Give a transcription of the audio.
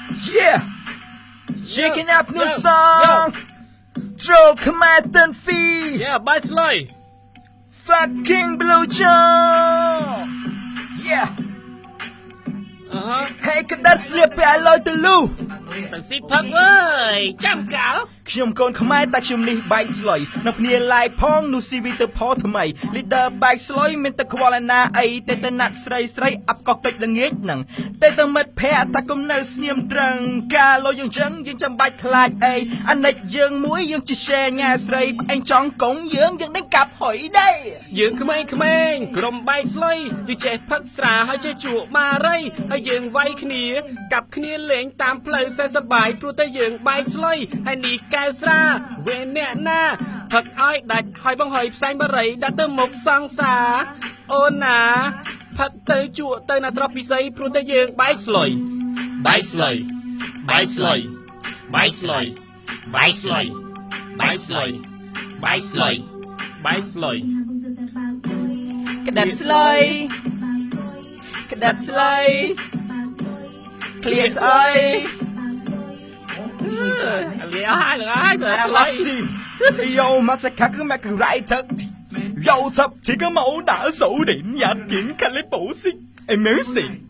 Yeah, shaking up new song. Throw command and fee. Yeah, bye slide. Fucking blue jaw. Yeah. Hey, cái đất slipไปลอยตะลู Thằng xịt phật ơi, chăm cảo. ខ្ញុំកូនខ្មែរតែខ្ញុំនេះបែកស្លុយនៅគ្នា like ផងនោះ CV ទៅផថ្មី leader បែកស្លុយមានតែខ្វល់ឯណាអីតែទៅណាត់ស្រីស្រីអាប់កោះតិចល្ងាចហ្នឹងតែទៅមិត្តភ័ក្ដិតែគុំនៅស្ងៀមត្រឹងការលុយយើងចឹងយើងចាំបាច់ខ្លាចអីអានិចយើងមួយយើងជា share ញ៉ាស្រីឯងចង់កងយើងនឹងកាប់ហុយដែរយើងក្មេងៗក្រុមបែកស្លុយយើងចេះផឹកស្រាហើយចេះជក់បារីហើយយើងវាយគ្នាកាប់គ្នាលេងតាមផ្លូវសែសបាយព្រោះតែយើងបែកស្លុយហើយនេះកែវស្រាវេអ្នកណាផឹកឲ្យដាច់ហើយបង្ហើយផ្សែងបារីដាក់ទៅមុខសង្សារអូនណាផឹកទៅជក់ទៅណាស្រស់ពិសីព្រោះតែយើងបែកស្លុយបែកស្លុយបែកស្លុយបែកស្លុយបែកស្លុយបែកស្លុយបែកស្លុយបែកស្លុយក្តាត់ស្លុយក្តាត់ស្លុយឃ្លៀស្អើយLiệu hai lửa hai rồi Yo mà sẽ khác mẹ càng rải thật Yo thập chỉ có mẫu đã sổ điểm và kiện khả lấy bổ xích Em mới xịn